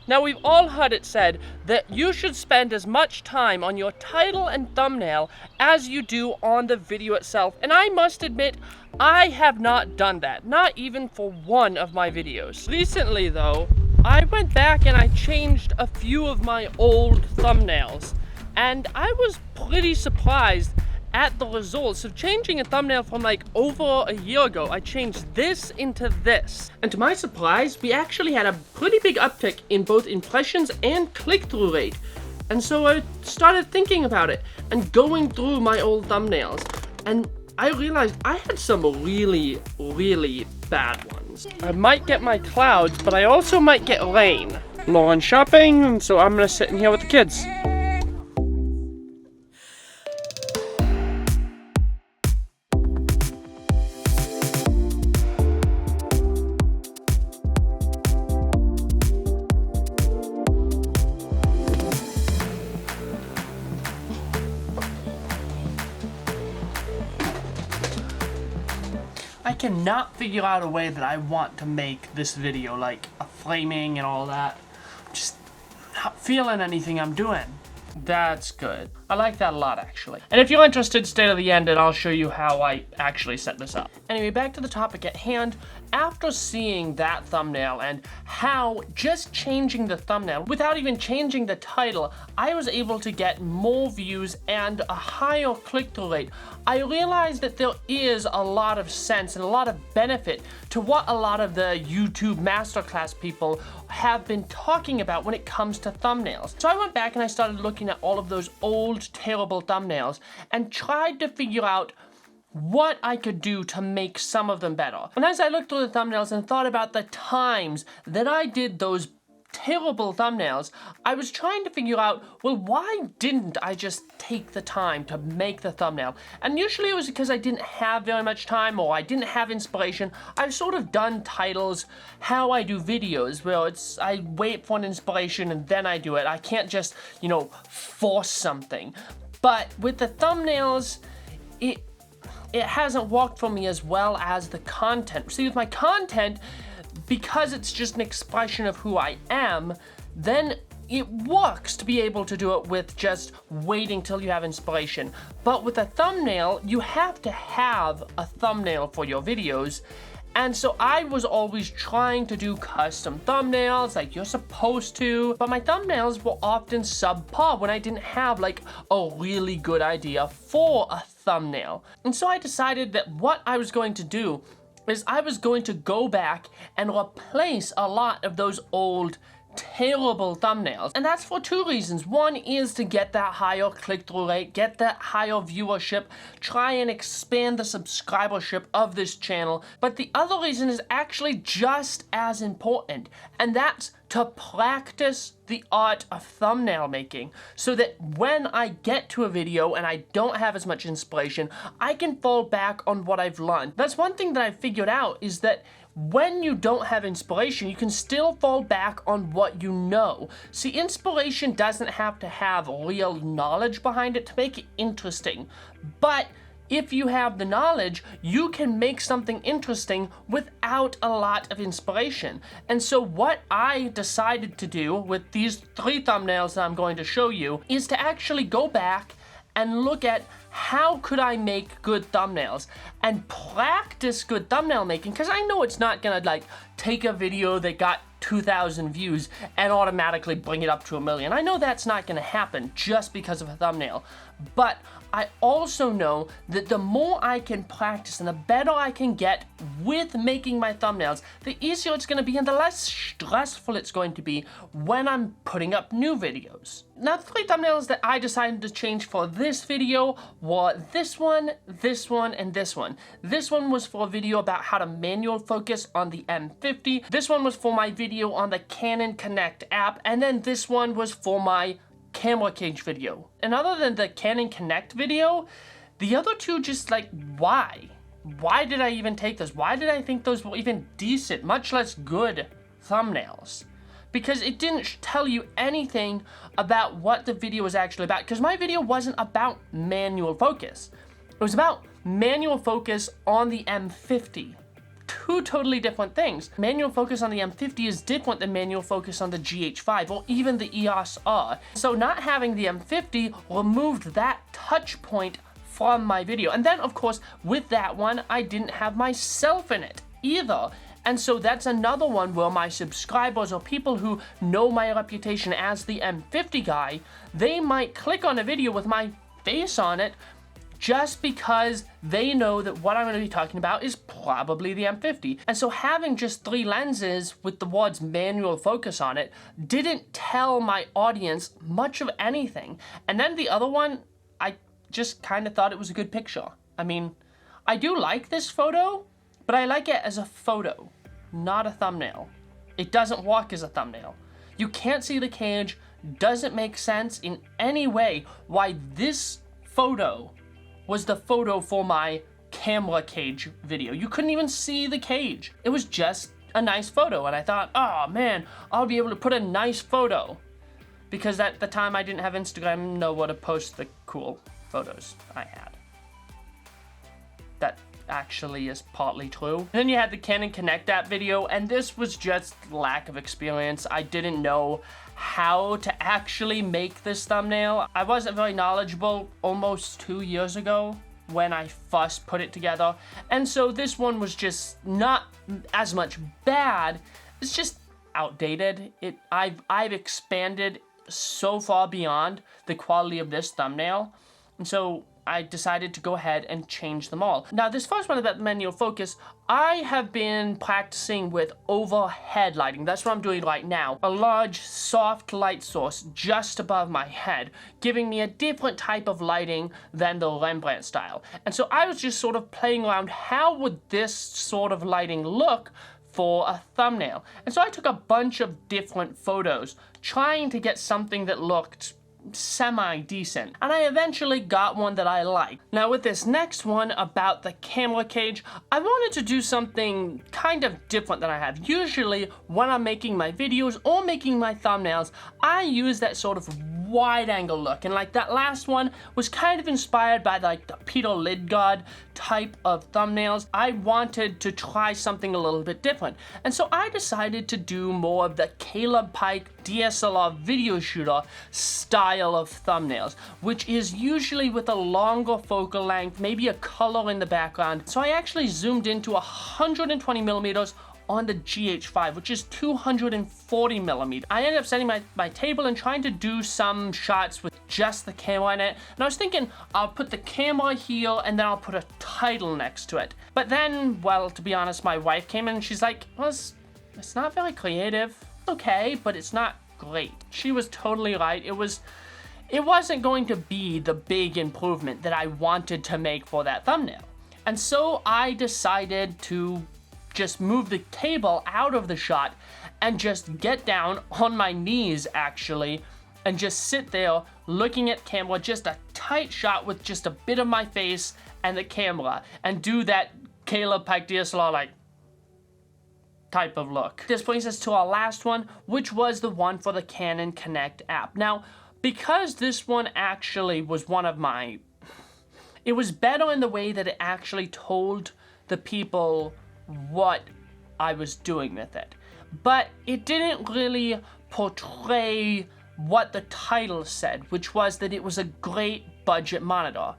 Now, we've all heard it said that you should spend as much time on your title and thumbnail as you do on the video itself, and I must admit, I have not done that, not even for one of my videos. Recently though, I went back and I changed a few of my old thumbnails, and I was pretty surprised at the results of changing a thumbnail from like over a year ago. I changed this into this. And to my surprise, we actually had a pretty big uptick in both impressions and click-through rate. And so I started thinking about it and going through my old thumbnails. And I realized I had some really, really bad ones. I might get my clouds, but I also might get rain. Lauren's shopping, and so I'm gonna sit in here with the kids. I cannot figure out a way that I want to make this video, like a framing and all that. I'm just not feeling anything I'm doing. That's good. I like that a lot, actually. And if you're interested, stay to the end and I'll show you how I actually set this up. Anyway, back to the topic at hand. After seeing that thumbnail and how just changing the thumbnail without even changing the title, I was able to get more views and a higher click-through rate, I realized that there is a lot of sense and a lot of benefit to what a lot of the YouTube masterclass people have been talking about when it comes to thumbnails. So I went back and I started looking at all of those old, terrible thumbnails and tried to figure out what I could do to make some of them better. And as I looked through the thumbnails and thought about the times that I did those terrible thumbnails, I was trying to figure out, well, why didn't I just take the time to make the thumbnail? And usually it was because I didn't have very much time or I didn't have inspiration. I've sort of done titles how I do videos, where it's I wait for an inspiration and then I do it. I can't just, you know, force something. But with the thumbnails, it hasn't worked for me as well as the content. See, with my content, because it's just an expression of who I am, then it works to be able to do it with just waiting till you have inspiration. But with a thumbnail, you have to have a thumbnail for your videos. And so I was always trying to do custom thumbnails like you're supposed to, but my thumbnails were often subpar when I didn't have like a really good idea for a thumbnail. And so I decided that what I was going to do is I was going to go back and replace a lot of those old terrible thumbnails. And that's for two reasons. One is to get that higher click-through rate, get that higher viewership, try and expand the subscribership of this channel. But the other reason is actually just as important, and that's to practice the art of thumbnail making, so that when I get to a video and I don't have as much inspiration, I can fall back on what I've learned. That's one thing that I've figured out, is that when you don't have inspiration, you can still fall back on what you know. See, inspiration doesn't have to have real knowledge behind it to make it interesting. But if you have the knowledge, you can make something interesting without a lot of inspiration. And so what I decided to do with these 3 thumbnails that I'm going to show you is to actually go back and look at how could I make good thumbnails and practice good thumbnail making, because I know it's not gonna like take a video that got 2,000 views and automatically bring it up to 1 million. I know that's not gonna happen just because of a thumbnail, but I also know that the more I can practice and the better I can get with making my thumbnails, the easier it's gonna be and the less stressful it's going to be when I'm putting up new videos. Now, the 3 thumbnails that I decided to change for this video were this one, and this one. This one was for a video about how to manual focus on the M50. This one was for my video on the Canon Connect app, and then this one was for my camera cage video. And other than the Canon Connect video, the other 2 just like, why? Why did I even take those? Why did I think those were even decent, much less good thumbnails? Because it didn't tell you anything about what the video was actually about, because my video wasn't about manual focus. It was about manual focus on the M50. two totally different things. Manual focus on the M50 is different than manual focus on the GH5 or even the EOS R. So not having the M50 removed that touch point from my video. And then of course with that one, I didn't have myself in it either. And so that's another one where my subscribers or people who know my reputation as the M50 guy, they might click on a video with my face on it just because they know that what I'm going to be talking about is probably the M50. And so having just 3 lenses with the words manual focus on it didn't tell my audience much of anything. And then the other one, I just kind of thought it was a good picture. I mean, I do like this photo, but I like it as a photo, not a thumbnail. It doesn't work as a thumbnail. You can't see the cage, doesn't make sense in any way why this photo was the photo for my camera cage video. You couldn't even see the cage. It was just a nice photo, and I thought, oh man, I'll be able to put a nice photo. Because at the time I didn't have Instagram, know where to post the cool photos I had. That actually is partly true. And then you had the Canon Connect App video, and this was just lack of experience. I didn't know how to actually make this thumbnail. I wasn't very knowledgeable almost 2 years ago when I first put it together. And so this one was just not as much bad. It's just outdated. I've expanded so far beyond the quality of this thumbnail. And so I decided to go ahead and change them all. Now, this first one about the manual focus, I have been practicing with overhead lighting. That's what I'm doing right now. A large, soft light source just above my head, giving me a different type of lighting than the Rembrandt style. And so I was just sort of playing around, how would this sort of lighting look for a thumbnail? And so I took a bunch of different photos, trying to get something that looked semi-decent, and I eventually got one that I liked. Now with this next one about the camera cage, I wanted to do something kind of different than I have. Usually when I'm making my videos or making my thumbnails, I use that sort of wide angle look, and like that last one was kind of inspired by like the Peter Lidgard type of thumbnails. I wanted to try something a little bit different, and so I decided to do more of the Caleb Pike DSLR video shooter style of thumbnails, which is usually with a longer focal length, maybe a color in the background. So I actually zoomed into 120 millimeters on the GH5, which is 240 millimeters. I ended up setting my table and trying to do some shots with just the camera in it. And I was thinking, I'll put the camera here and then I'll put a title next to it. But then, well, to be honest, my wife came in and she's like, well, it's not very creative. Okay, but it's not great. She was totally right. It wasn't going to be the big improvement that I wanted to make for that thumbnail. And so I decided to just move the table out of the shot and just get down on my knees actually and just sit there looking at camera, just a tight shot with just a bit of my face and the camera, and do that Caleb Pike DSLR like type of look. This brings us to our last one, which was the one for the Canon Connect app. Now, because this one actually was one of my, it was better in the way that it actually told the people what I was doing with it, but it didn't really portray what the title said, which was that it was a great budget monitor.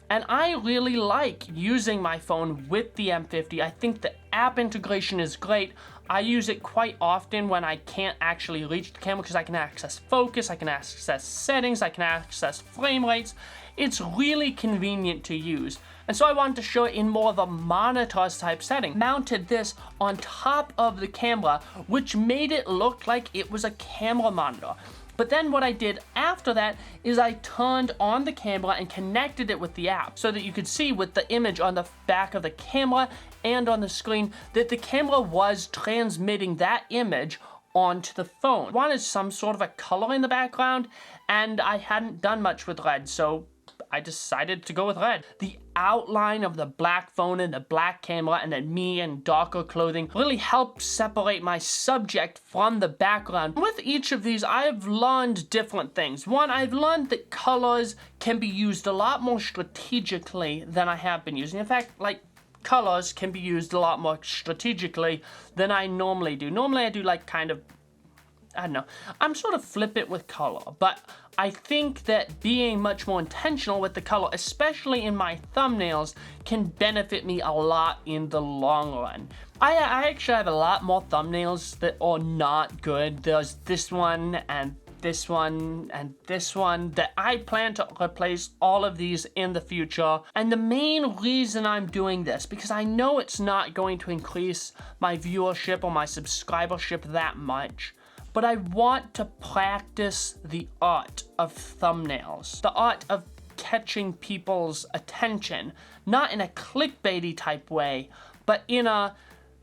And I really like using my phone with the M50. I think the app integration is great. I use it quite often when I can't actually reach the camera because I can access focus, I can access settings, I can access frame rates. It's really convenient to use. And so I wanted to show it in more of a monitors type setting. Mounted this on top of the camera, which made it look like it was a camera monitor. But then what I did after that is I turned on the camera and connected it with the app so that you could see with the image on the back of the camera and on the screen that the camera was transmitting that image onto the phone. I wanted some sort of a color in the background, and I hadn't done much with red, so I decided to go with red. The outline of the black phone and the black camera and then me in darker clothing really helped separate my subject from the background. With each of these, I've learned different things. One, I've learned that colors can be used a lot more strategically than I have been using. In fact, like colors can be used a lot more strategically than I normally do. Normally I do like kind of, I don't know, I'm sort of flippant with color, but I think that being much more intentional with the color, especially in my thumbnails, can benefit me a lot in the long run. I actually have a lot more thumbnails that are not good. There's this one and this one and this one that I plan to replace all of these in the future. And the main reason I'm doing this, because I know it's not going to increase my viewership or my subscribership that much, but I want to practice the art of thumbnails, the art of catching people's attention, not in a clickbaity type way, but in a,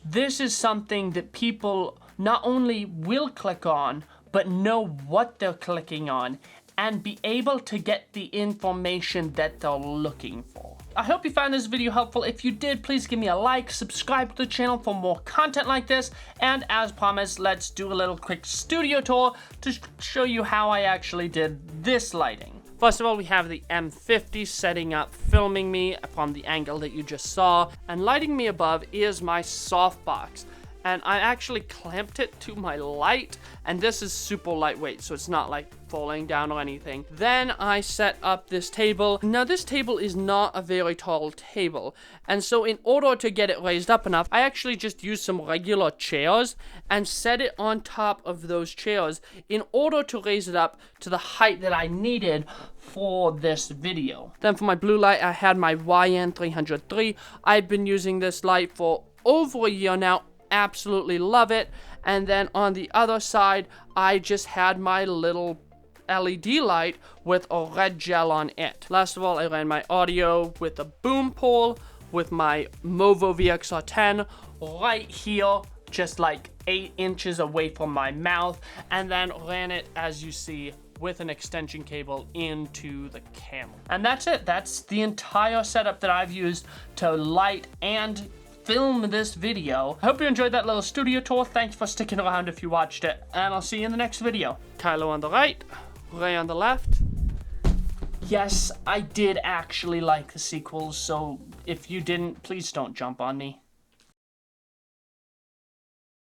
this is something that people not only will click on, but know what they're clicking on and be able to get the information that they're looking for. I hope you found this video helpful. If you did, please give me a like, subscribe to the channel for more content like this, and as promised, let's do a little quick studio tour to show you how I actually did this lighting. First of all, we have the M50 setting up, filming me from the angle that you just saw, and lighting me above is my softbox. And I actually clamped it to my light, and this is super lightweight, so it's not like falling down or anything. Then I set up this table. Now this table is not a very tall table, and so in order to get it raised up enough, I actually just used some regular chairs and set it on top of those chairs in order to raise it up to the height that I needed for this video. Then for my blue light, I had my YN303. I've been using this light for over a year now. Absolutely love it. And then on the other side, I just had my little LED light with a red gel on it. Last of all, I ran my audio with a boom pole with my Movo VXR10 right here, just like 8 inches away from my mouth, and then ran it, as you see, with an extension cable into the camera. And that's it. That's the entire setup that I've used to light and film this video. I hope you enjoyed that little studio tour. Thanks for sticking around if you watched it, and I'll see you in the next video. Kylo on the right, Ray on the left. Yes, I did actually like the sequels, so if you didn't, please don't jump on me.